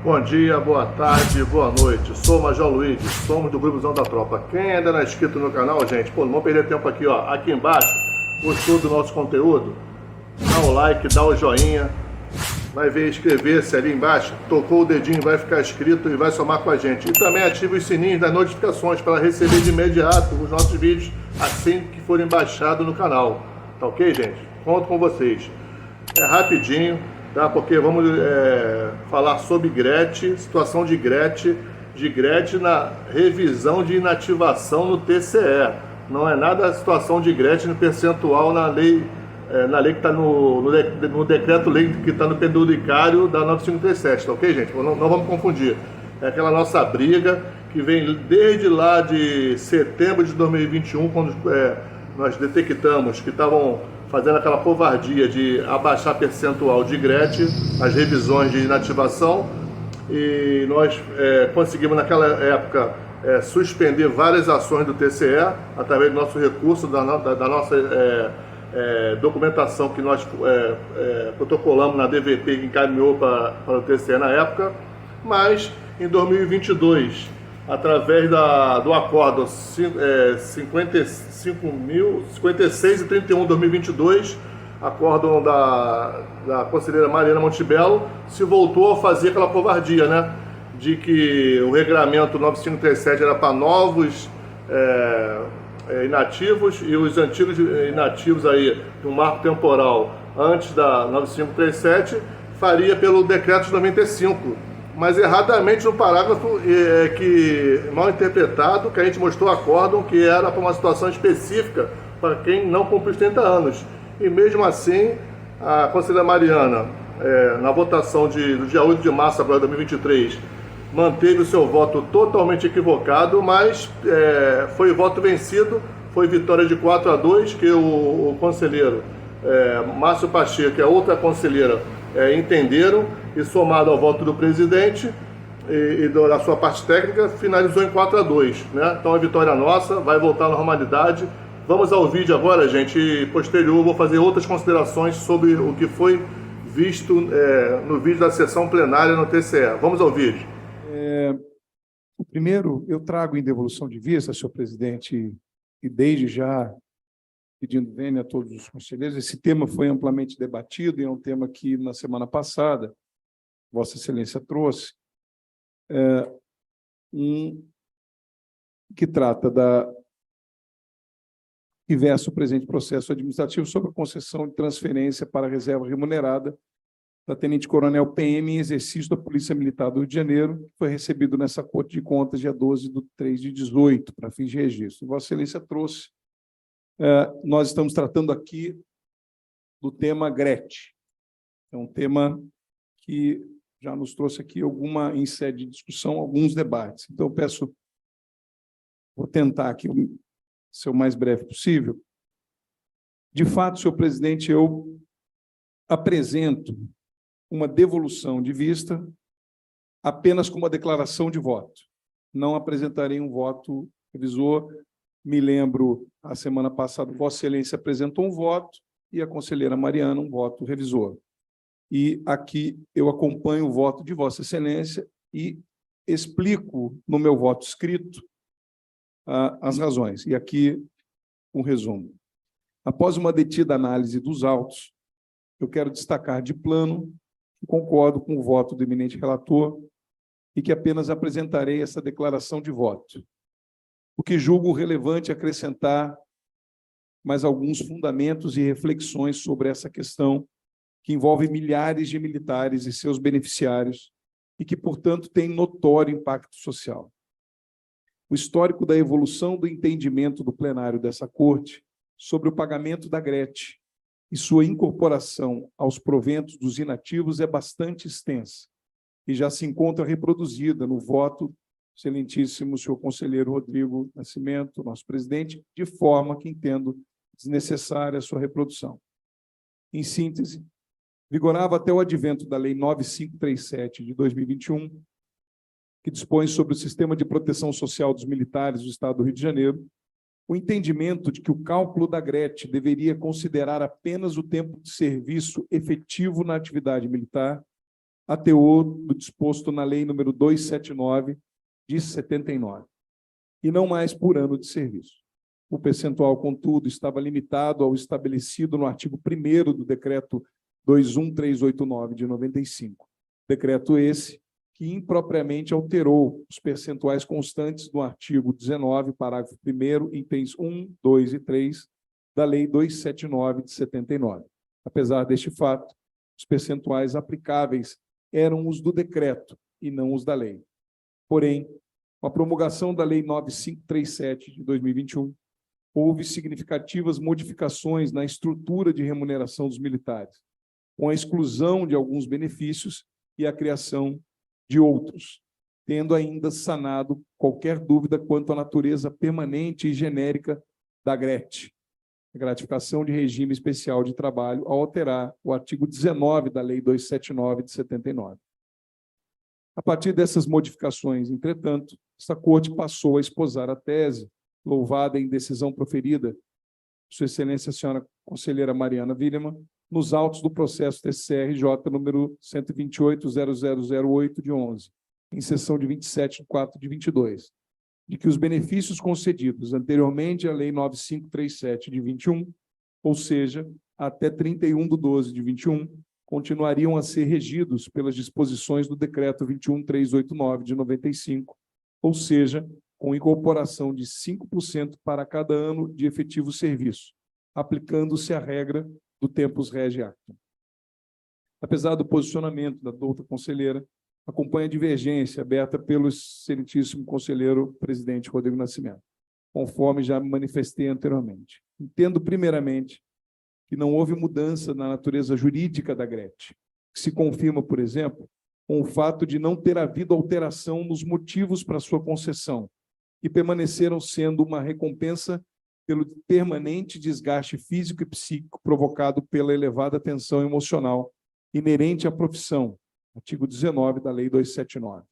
Bom dia, boa tarde, boa noite. Sou o Major Luiz, somos do Grupozão da Tropa. Quem ainda não é inscrito no canal, gente, não vamos perder tempo aqui, ó. Aqui embaixo, gostou do nosso conteúdo? Dá o like, dá o joinha. Vai ver inscrever-se ali embaixo. Tocou o dedinho, vai ficar inscrito e vai somar com a gente. E também ativa os sininhos das notificações para receber de imediato os nossos vídeos assim que forem baixados no canal. Tá ok, gente? Conto com vocês. É rapidinho, tá? Porque vamos falar sobre Gretchen, situação de Gretchen na revisão de inativação no TCE. Não é nada a situação de Gretchen no percentual na lei que está no decreto-lei que está no penduricário da 9537, tá ok, gente? Não vamos confundir. É aquela nossa briga que vem desde lá de setembro de 2021, quando nós detectamos que estavam fazendo aquela covardia de abaixar percentual de Gretchen, as revisões de inativação, e nós conseguimos naquela época suspender várias ações do TCE através do nosso recurso, da nossa documentação que nós protocolamos na DVP que encaminhou para o TCE na época, mas em 2022, através do acordo 5631 de 2022, acórdão da conselheira Mariana Montebello, se voltou a fazer aquela covardia, né? De que o regulamento 9537 era para novos inativos e os antigos inativos aí do marco temporal antes da 9537 faria pelo decreto de 95, mas erradamente no parágrafo que mal interpretado, que a gente mostrou acórdão que era para uma situação específica para quem não cumpre os 30 anos. E mesmo assim, a conselheira Mariana, na votação do dia 8 de março agora de 2023, manteve o seu voto totalmente equivocado, mas foi voto vencido, foi vitória de 4-2, que o conselheiro Márcio Pacheco e a outra conselheira entenderam, e somado ao voto do presidente e da sua parte técnica, finalizou em 4-2, né? Então a vitória nossa, vai voltar à normalidade. Vamos ao vídeo agora, gente, e posterior vou fazer outras considerações sobre o que foi visto no vídeo da sessão plenária no TCE. Vamos ao vídeo. Primeiro, eu trago em devolução de vista, senhor presidente, e desde já pedindo vênia a todos os conselheiros, esse tema foi amplamente debatido e é um tema que, na semana passada, Vossa Excelência trouxe, que trata que versa o presente processo administrativo sobre a concessão de transferência para a reserva remunerada da Tenente-Coronel PM em exercício da Polícia Militar do Rio de Janeiro, que foi recebido nessa Corte de Contas dia 12/3/18, para fins de registro. Vossa Excelência trouxe, nós estamos tratando aqui do tema Gretchen. É um tema que já nos trouxe aqui em sede de discussão, alguns debates. Então, eu peço, vou tentar aqui ser o mais breve possível. De fato, senhor presidente, eu apresento uma devolução de vista apenas com uma declaração de voto. Não apresentarei um voto revisor. Me lembro, a semana passada, Vossa Excelência apresentou um voto e a conselheira Mariana um voto revisor. E aqui eu acompanho o voto de Vossa Excelência e explico no meu voto escrito as razões. E aqui um resumo. Após uma detida análise dos autos, eu quero destacar de plano que concordo com o voto do eminente relator e que apenas apresentarei essa declaração de voto, o que julgo relevante acrescentar mais alguns fundamentos e reflexões sobre essa questão que envolve milhares de militares e seus beneficiários e que, portanto, tem notório impacto social. O histórico da evolução do entendimento do plenário dessa Corte sobre o pagamento da Gretchen e sua incorporação aos proventos dos inativos é bastante extensa e já se encontra reproduzida no voto, excelentíssimo senhor conselheiro Rodrigo Nascimento, nosso presidente, de forma que entendo desnecessária a sua reprodução. Em síntese, vigorava até o advento da Lei 9537 de 2021, que dispõe sobre o sistema de proteção social dos militares do Estado do Rio de Janeiro, o entendimento de que o cálculo da Gretchen deveria considerar apenas o tempo de serviço efetivo na atividade militar, a teor do disposto na Lei nº 279, de 79, e não mais por ano de serviço. O percentual, contudo, estava limitado ao estabelecido no artigo 1º do Decreto 21389, de 95. Decreto esse que impropriamente alterou os percentuais constantes do artigo 19, parágrafo 1º, itens 1, 2 e 3, da Lei 279, de 79. Apesar deste fato, os percentuais aplicáveis eram os do decreto e não os da lei. Porém, com a promulgação da Lei 9537, de 2021, houve significativas modificações na estrutura de remuneração dos militares, com a exclusão de alguns benefícios e a criação de outros, tendo ainda sanado qualquer dúvida quanto à natureza permanente e genérica da GRET, a gratificação de regime especial de trabalho, ao alterar o artigo 19 da Lei 279, de 79. A partir dessas modificações, entretanto, esta Corte passou a esposar a tese, louvada em decisão proferida, Sua Excelência a Senhora Conselheira Mariana Wiedemann, nos autos do processo TCRJ número 128.0008 de 11, em sessão de 27 de 4 de 22, de que os benefícios concedidos anteriormente à Lei 9537 de 21, ou seja, até 31 de 12 de 21, continuariam a ser regidos pelas disposições do Decreto 21.389 de 95, ou seja, com incorporação de 5% para cada ano de efetivo serviço, aplicando-se a regra do tempus rege actum. Apesar do posicionamento da doutora conselheira, acompanha a divergência aberta pelo excelentíssimo conselheiro presidente Rodrigo Nascimento, conforme já me manifestei anteriormente. Entendo, primeiramente, que não houve mudança na natureza jurídica da GRET, que se confirma, por exemplo, com o fato de não ter havido alteração nos motivos para sua concessão, e permaneceram sendo uma recompensa pelo permanente desgaste físico e psíquico provocado pela elevada tensão emocional inerente à profissão, artigo 19 da Lei 279.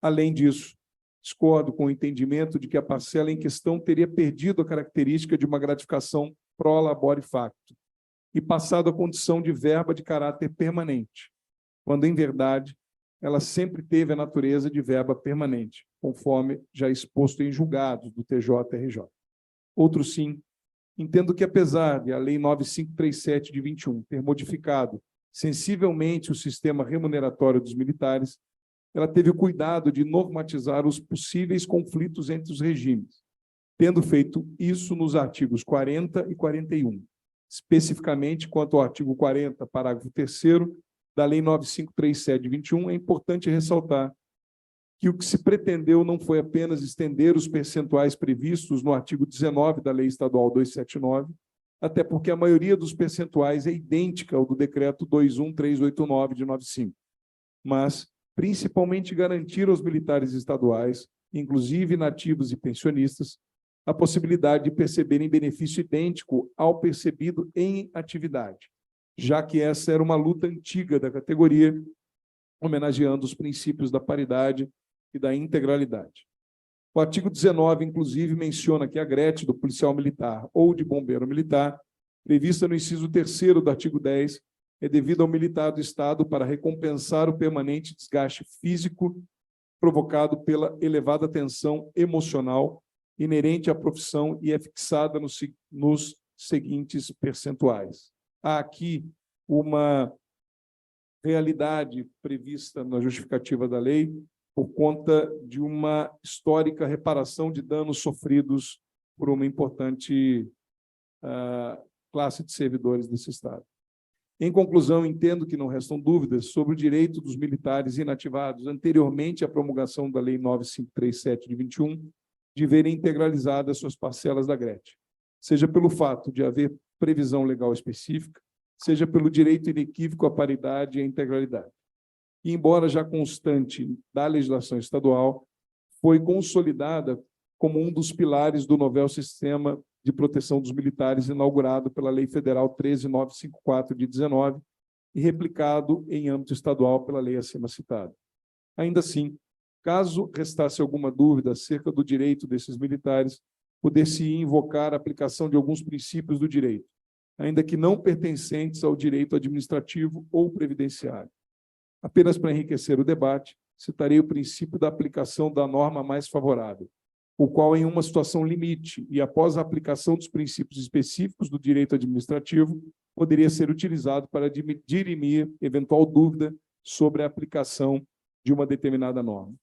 Além disso, discordo com o entendimento de que a parcela em questão teria perdido a característica de uma gratificação pro labore facto e passado a condição de verba de caráter permanente, quando, em verdade, ela sempre teve a natureza de verba permanente, conforme já exposto em julgados do TJRJ. Outro sim, entendo que, apesar de a Lei 9537 de 21 ter modificado sensivelmente o sistema remuneratório dos militares, ela teve o cuidado de normatizar os possíveis conflitos entre os regimes, tendo feito isso nos artigos 40 e 41, especificamente quanto ao artigo 40, parágrafo 3º, da Lei 9537 de 21, é importante ressaltar que o que se pretendeu não foi apenas estender os percentuais previstos no artigo 19 da Lei Estadual 279, até porque a maioria dos percentuais é idêntica ao do Decreto 21389 de 95, mas principalmente garantir aos militares estaduais, inclusive nativos e pensionistas, a possibilidade de perceberem benefício idêntico ao percebido em atividade, já que essa era uma luta antiga da categoria, homenageando os princípios da paridade e da integralidade. O artigo 19, inclusive, menciona que a GRET do policial militar ou de bombeiro militar, prevista no inciso 3º do artigo 10, é devida ao militar do Estado para recompensar o permanente desgaste físico provocado pela elevada tensão emocional inerente à profissão e é fixada nos seguintes percentuais. Há aqui uma realidade prevista na justificativa da lei por conta de uma histórica reparação de danos sofridos por uma importante classe de servidores desse Estado. Em conclusão, entendo que não restam dúvidas sobre o direito dos militares inativados anteriormente à promulgação da Lei 9537 de 21 de verem integralizadas suas parcelas da GRET, seja pelo fato de haver previsão legal específica, seja pelo direito inequívoco à paridade e à integralidade. E, embora já constante da legislação estadual, foi consolidada como um dos pilares do novel sistema de proteção dos militares inaugurado pela Lei Federal 13.954 de 19 e replicado em âmbito estadual pela lei acima citada. Ainda assim, caso restasse alguma dúvida acerca do direito desses militares, poder-se invocar a aplicação de alguns princípios do direito, ainda que não pertencentes ao direito administrativo ou previdenciário. Apenas para enriquecer o debate, citarei o princípio da aplicação da norma mais favorável, o qual, em uma situação limite e após a aplicação dos princípios específicos do direito administrativo, poderia ser utilizado para dirimir eventual dúvida sobre a aplicação de uma determinada norma.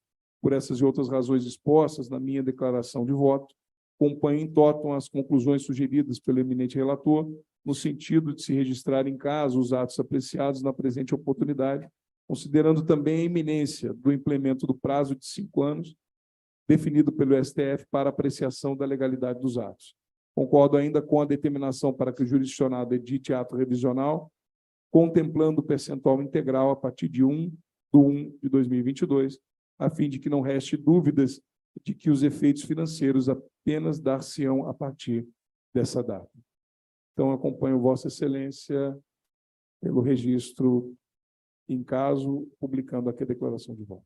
Por essas e outras razões expostas na minha declaração de voto, acompanho em totum as conclusões sugeridas pelo eminente relator, no sentido de se registrar em caso os atos apreciados na presente oportunidade, considerando também a iminência do implemento do prazo de 5 anos, definido pelo STF para apreciação da legalidade dos atos. Concordo ainda com a determinação para que o jurisdicionado edite ato revisional, contemplando o percentual integral a partir de 1/1/2022, a fim de que não reste dúvidas de que os efeitos financeiros apenas dar-se-ão a partir dessa data. Então, acompanho Vossa Excelência pelo registro em caso, publicando aqui a declaração de voto.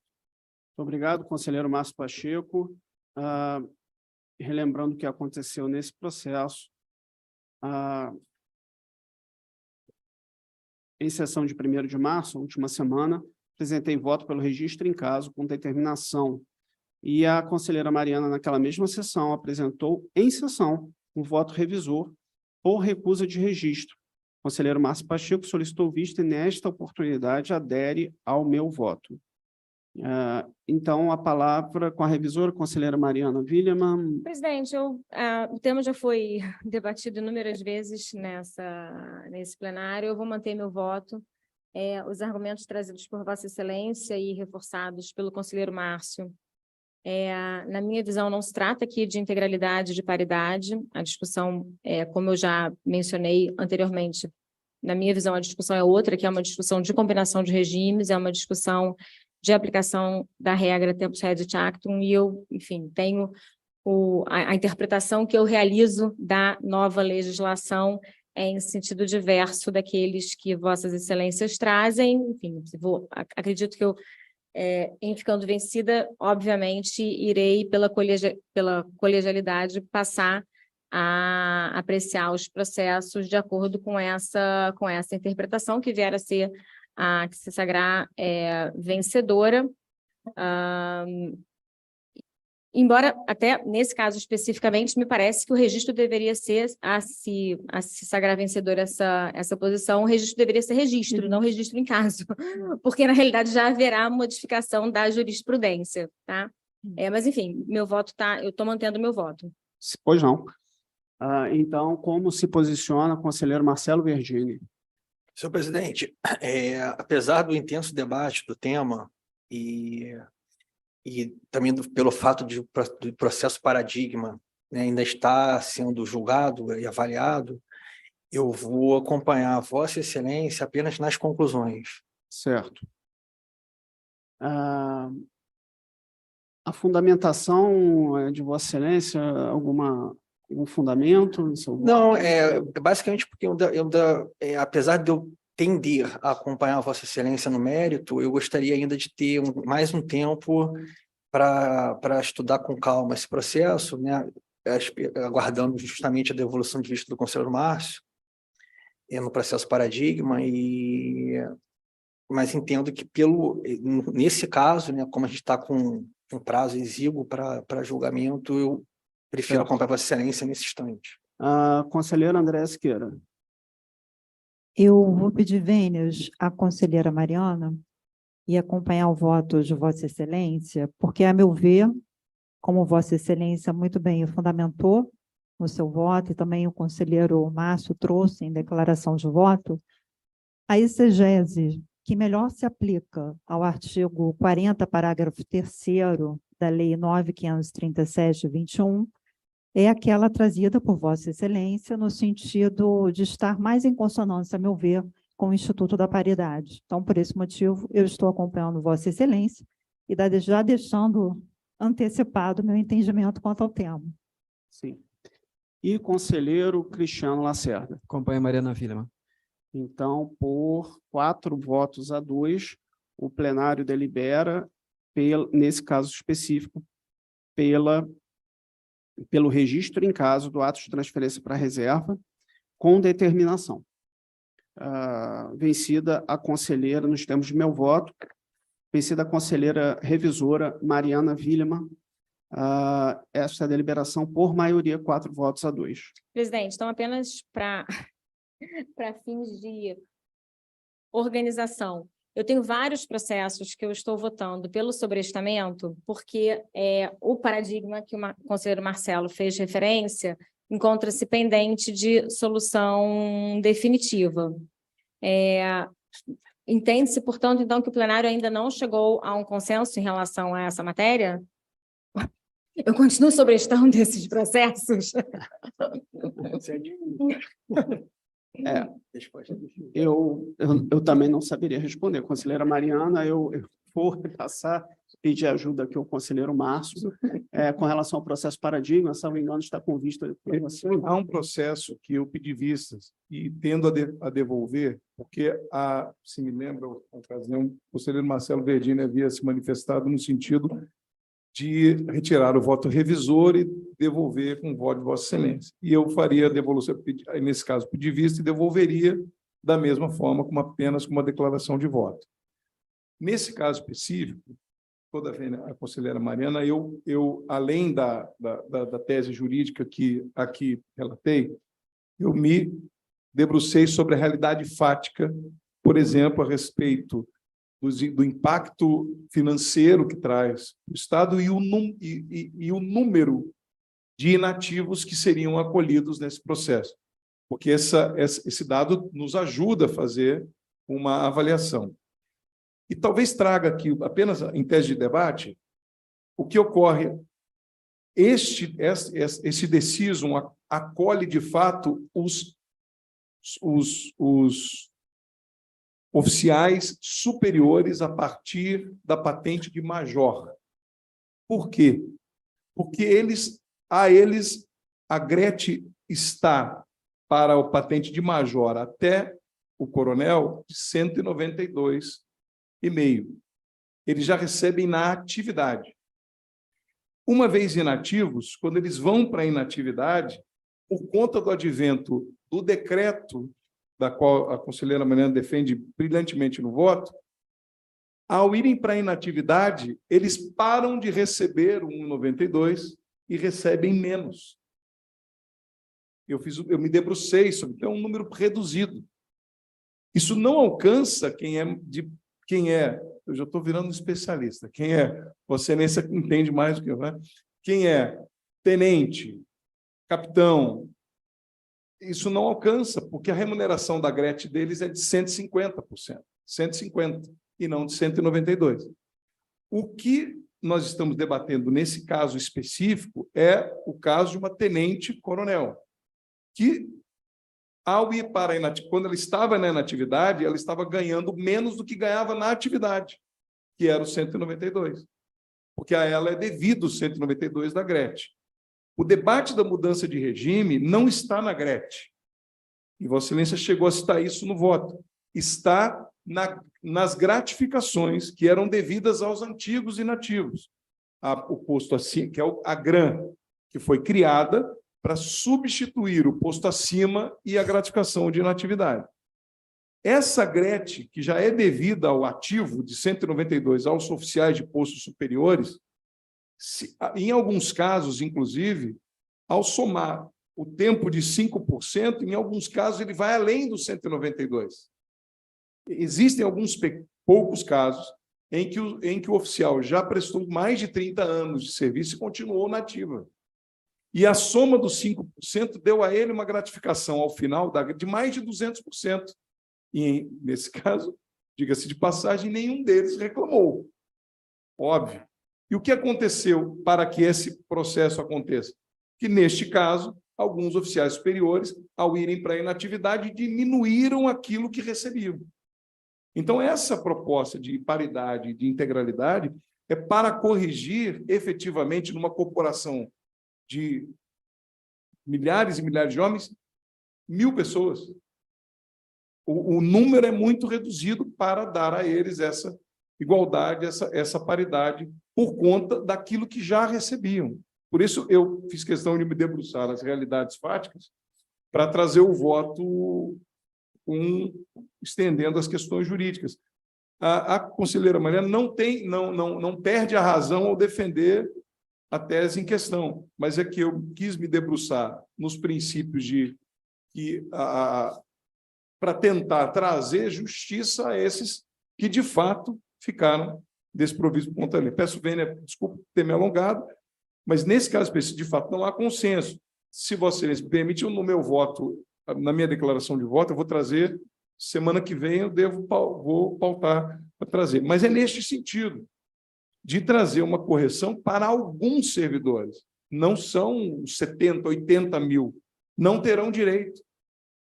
Muito obrigado, conselheiro Márcio Pacheco. Relembrando o que aconteceu nesse processo, em sessão de 1º de março, última semana, apresentei voto pelo registro em caso com determinação. E a conselheira Mariana, naquela mesma sessão, apresentou em sessão um voto revisor por recusa de registro. O conselheiro Márcio Pacheco solicitou vista e, nesta oportunidade, adere ao meu voto. Então, a palavra com a revisora, conselheira Mariana Willemann. Presidente, o tema já foi debatido inúmeras vezes nesse plenário. Eu vou manter meu voto. Os argumentos trazidos por Vossa Excelência e reforçados pelo conselheiro Márcio, na minha visão, não se trata aqui de integralidade, de paridade. A discussão, como eu já mencionei anteriormente, na minha visão, a discussão é outra, que é uma discussão de combinação de regimes, é uma discussão de aplicação da regra Tempus Reddit Actum, e eu, enfim, tenho a interpretação que eu realizo da nova legislação em sentido diverso daqueles que Vossas Excelências trazem. Enfim, acredito que eu, em ficando vencida, obviamente, irei, pela colegialidade, passar a apreciar os processos de acordo com essa interpretação que vier a ser que se sagrar vencedora. Embora, até nesse caso especificamente, me parece que o registro deveria ser, a se sagrar vencedora essa posição, o registro deveria ser registro, não registro em caso, porque, na realidade, já haverá modificação da jurisprudência, tá? Mas, enfim, meu voto eu estou mantendo meu voto. Pois não. Então, como se posiciona o conselheiro Marcelo Vergini? Senhor presidente, apesar do intenso debate do tema e também pelo fato do processo paradigma, né, ainda estar sendo julgado e avaliado, eu vou acompanhar Vossa Excelência apenas nas conclusões. Certo. A fundamentação de Vossa Excelência, algum fundamento? Não, basicamente porque apesar de eu tender a acompanhar Vossa Excelência no mérito, eu gostaria ainda de ter mais um tempo para estudar com calma esse processo, né, aguardando justamente a devolução de vista do conselheiro Márcio no processo paradigma, mas entendo que nesse caso, né, como a gente está com um prazo exíguo para julgamento, eu prefiro acompanhar Vossa Excelência nesse instante. Conselheira Andréa Siqueira. Eu vou pedir vênias à conselheira Mariana e acompanhar o voto de Vossa Excelência, porque, a meu ver, como Vossa Excelência muito bem fundamentou no seu voto, e também o conselheiro Márcio trouxe em declaração de voto, a exegese que melhor se aplica ao artigo 40, parágrafo 3º da Lei 9.537/21, é aquela trazida por Vossa Excelência no sentido de estar mais em consonância, a meu ver, com o Instituto da Paridade. Então, por esse motivo, eu estou acompanhando Vossa Excelência e já deixando antecipado meu entendimento quanto ao tema. Sim. E conselheiro Cristiano Lacerda. Acompanha Mariana Willemann. Então, por 4-2, o plenário delibera, nesse caso específico, pelo registro em caso do ato de transferência para reserva, com determinação. vencida a conselheira, nos termos de meu voto, vencida a conselheira revisora Mariana Villeman, esta deliberação por maioria, 4 votos a 2. Presidente, então apenas para fins de organização. Eu tenho vários processos que eu estou votando pelo sobrestamento, porque o paradigma que o conselheiro Marcelo fez referência encontra-se pendente de solução definitiva. Entende-se, portanto, então, que o plenário ainda não chegou a um consenso em relação a essa matéria? Eu continuo sobrestando esses processos? Eu também não saberia responder. Conselheira Mariana, eu vou passar, pedir ajuda aqui ao conselheiro Márcio, com relação ao processo paradigma, se não me engano, está com vista por você. Há um processo que eu pedi vistas e tendo a devolver, porque, se me lembra, a ocasião, o conselheiro Marcelo Verdini havia se manifestado no sentido de retirar o voto revisor e devolver com o voto de Vossa Excelência. E eu faria a devolução, nesse caso, pedir vista e devolveria da mesma forma, apenas com uma declaração de voto. Nesse caso específico, toda a conselheira Mariana, eu além da tese jurídica que aqui relatei, eu me debrucei sobre a realidade fática, por exemplo, a respeito do impacto financeiro que traz o Estado e o número de inativos que seriam acolhidos nesse processo, porque esse dado nos ajuda a fazer uma avaliação. E talvez traga aqui, apenas em tese de debate, o que ocorre. Esse decisum acolhe, de fato, os oficiais superiores a partir da patente de major. Por quê? Porque a GRET está para o patente de major até o coronel de 192,5. Eles já recebem na atividade. Uma vez inativos, quando eles vão para a inatividade, por conta do advento do decreto, da qual a conselheira Mariana defende brilhantemente no voto, ao irem para a inatividade, eles param de receber o 1,92 e recebem menos. Eu me debrucei sobre, então é um número reduzido. Isso não alcança quem é, eu já estou virando especialista, Vossa Excelência entende mais do que eu, né? Quem é tenente, capitão, isso não alcança, porque a remuneração da GRET deles é de 150%, 150%, e não de 192%. O que nós estamos debatendo nesse caso específico é o caso de uma tenente-coronel, que, ao ir para a inatividade, quando ela estava na inatividade, ela estava ganhando menos do que ganhava na atividade, que era o 192%, porque a ela é devido o 192% da GRET. O debate da mudança de regime não está na GRET, e Vossa Excelência chegou a citar isso no voto, está nas gratificações que eram devidas aos antigos inativos. O posto acima, que é a GRAM, que foi criada para substituir o posto acima e a gratificação de inatividade. Essa GRET, que já é devida ao ativo de 192 aos oficiais de postos superiores, em alguns casos, inclusive, ao somar o tempo de 5%, em alguns casos ele vai além dos 192. Existem alguns poucos casos em que o oficial já prestou mais de 30 anos de serviço e continuou na ativa. E a soma dos 5% deu a ele uma gratificação ao final de mais de 200%. E, nesse caso, diga-se de passagem, nenhum deles reclamou. Óbvio. E o que aconteceu para que esse processo aconteça? Que, neste caso, alguns oficiais superiores, ao irem para a inatividade, diminuíram aquilo que recebiam. Então, essa proposta de paridade, de integralidade, é para corrigir, efetivamente, numa corporação de milhares e milhares de homens, 1.000 pessoas. O número é muito reduzido para dar a eles essa igualdade, essa paridade, por conta daquilo que já recebiam. Por isso, eu fiz questão de me debruçar nas realidades fáticas para trazer o voto estendendo as questões jurídicas. A conselheira Mariana não perde a razão ao defender a tese em questão, mas é que eu quis me debruçar nos princípios para tentar trazer justiça a esses que, de fato, ficaram desprovistos por conta da lei. Peço, Vênia, desculpe ter me alongado, mas, nesse caso específico, de fato, não há consenso. Se Vossa Excelência me permite, no meu voto, na minha declaração de voto, eu vou trazer, semana que vem, vou pautar para trazer. Mas é neste sentido, de trazer uma correção para alguns servidores. Não são 70, 80 mil. Não terão direito.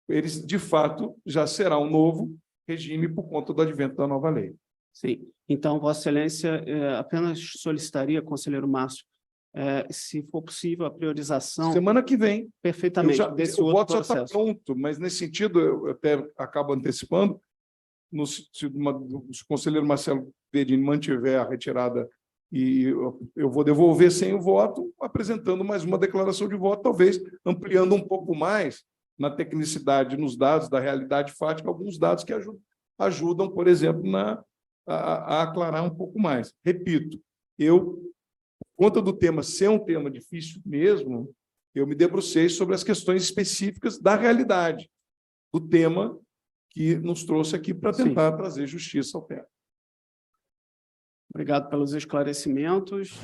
Eles, de fato, já será um novo regime por conta do advento da nova lei. Sim. Então, Vossa Excelência, apenas solicitaria, conselheiro Márcio, se for possível, a priorização... Semana que vem. Perfeitamente. Desse o outro voto já está processo. pronto, mas, nesse sentido, eu até acabo antecipando, se o conselheiro Marcelo Verdini mantiver a retirada e eu vou devolver sem o voto, apresentando mais uma declaração de voto, talvez ampliando um pouco mais na tecnicidade, nos dados da realidade fática, alguns dados que ajudam, por exemplo, a aclarar um pouco mais. Repito, por conta do tema ser um tema difícil mesmo, eu me debrucei sobre as questões específicas da realidade, do tema que nos trouxe aqui para tentar trazer justiça ao tema. Obrigado pelos esclarecimentos.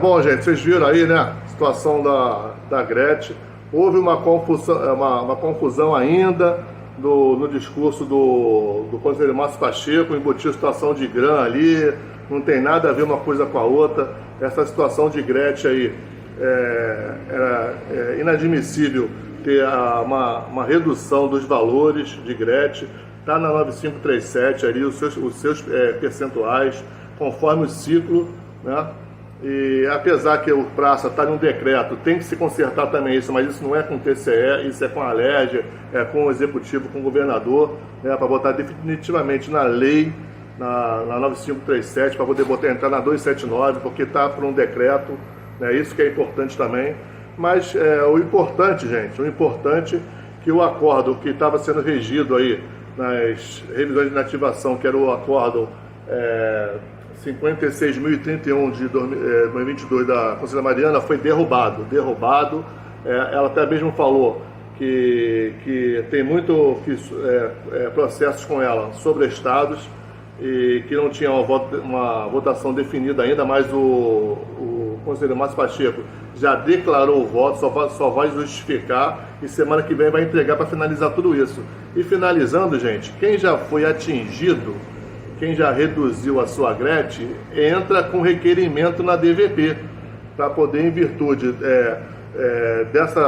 Bom, gente, vocês viram aí, né, a situação da Gretchen. Houve uma confusão ainda no discurso do conselheiro Márcio Pacheco, embutiu a situação de GRAM ali, não tem nada a ver uma coisa com a outra. Essa situação de Gretchen aí era inadmissível ter uma redução dos valores de Gretchen. Está na 9537 ali, os seus percentuais, conforme o ciclo, né? E apesar que o praça está em um decreto, tem que se consertar também isso, mas isso não é com o TCE, isso é com a Alerj, é com o Executivo, com o governador, né, para botar definitivamente na lei, na 9537, para poder entrar na 279, porque está por um decreto, né, isso que é importante também. Mas o importante, gente, é que o acordo que estava sendo regido aí nas revisões de inativação, que era o acordo 56.031 de 2022 da conselheira Mariana, foi derrubado. Ela até mesmo falou que tem processos com ela sobre estados e que não tinha uma votação definida ainda, mas o conselheiro Márcio Pacheco já declarou o voto, só vai justificar e semana que vem vai entregar para finalizar tudo isso. E finalizando, gente, quem já foi atingido, quem já reduziu a sua Gretchen, entra com requerimento na DVP, para poder, em virtude desse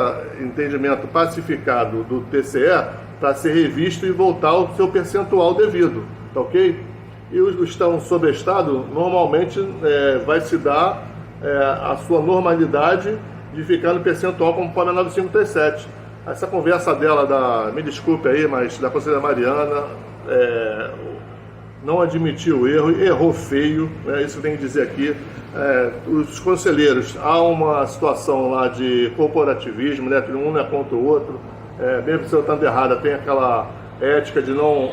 entendimento pacificado do TCE, para ser revisto e voltar ao seu percentual devido, tá ok? E o estão sob estado, normalmente vai se dar a sua normalidade de ficar no percentual conforme a 9537. Essa conversa dela, me desculpe aí, mas da conselheira Mariana, não admitiu o erro, errou feio, né? Isso tem que dizer aqui. Os conselheiros, há uma situação lá de corporativismo, né? Que um é contra o outro, mesmo se eu estando errada, tem aquela ética de não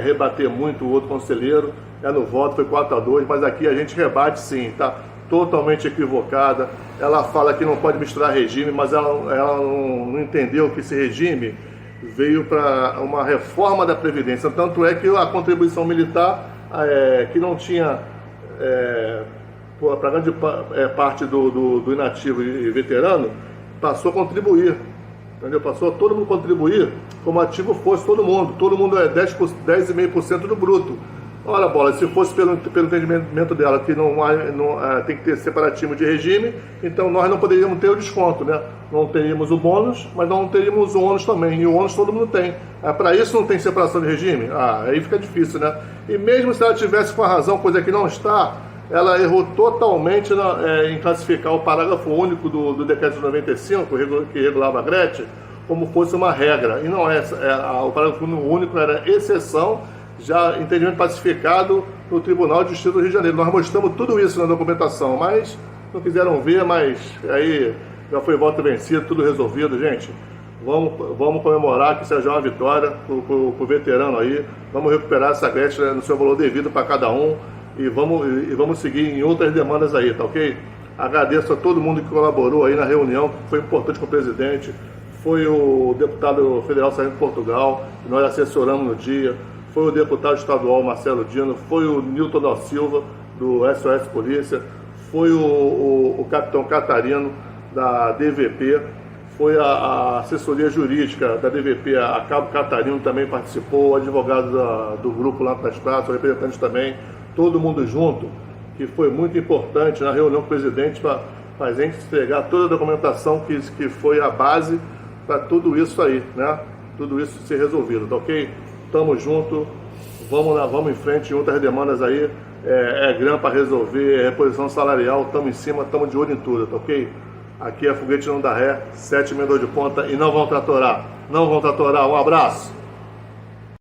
rebater muito o outro conselheiro, no voto foi 4-2, mas aqui a gente rebate sim, tá totalmente equivocada. Ela fala que não pode misturar regime, mas ela não entendeu que esse regime veio para uma reforma da Previdência. Tanto é que a contribuição militar, que não tinha, para grande parte do inativo e veterano, passou a contribuir. Entendeu? Passou a todo mundo contribuir como ativo fosse todo mundo é 10,5% do bruto. Ora, bola, se fosse pelo entendimento dela que não tem que ter separatismo de regime, então nós não poderíamos ter o desconto, né? Não teríamos o bônus, mas não teríamos o ônus também, e o ônus todo mundo tem. Para isso não tem separação de regime? Aí fica difícil, né? E mesmo se ela tivesse com a razão, coisa que não está, ela errou totalmente em classificar o parágrafo único do decreto de 95, que regulava a Gretchen, como fosse uma regra. E não é. O parágrafo único era exceção, já entendimento pacificado no Tribunal de Justiça do Rio de Janeiro. Nós mostramos tudo isso na documentação, mas não quiseram ver, mas aí já foi voto vencido, tudo resolvido, gente. Vamos comemorar que seja uma vitória para o veterano aí. Vamos recuperar essa creche, né, no seu valor devido para cada um e vamos seguir em outras demandas aí, tá ok? Agradeço a todo mundo que colaborou aí na reunião, que foi importante com o presidente. Foi o deputado federal Sargento Portugal, que nós assessoramos no dia. Foi o deputado estadual Marcelo Dino. Foi o Nilton da Silva, do SOS Polícia. Foi o capitão Catarino, da DVP. Foi a assessoria jurídica da DVP, a Cabo Catarino também participou, o advogado do grupo lá das praças, o representante também, todo mundo junto, que foi muito importante na reunião com o presidente para a gente entregar toda a documentação que foi a base para tudo isso aí, né? Tudo isso ser resolvido, tá ok? Tamo junto, vamos lá, vamos em frente em outras demandas aí, grana para resolver, reposição salarial, estamos em cima, estamos de olho em tudo, tá ok? Aqui é foguete não dá ré, 7 emendou de ponta e não vão tratorar. Não vão tratorar. Um abraço.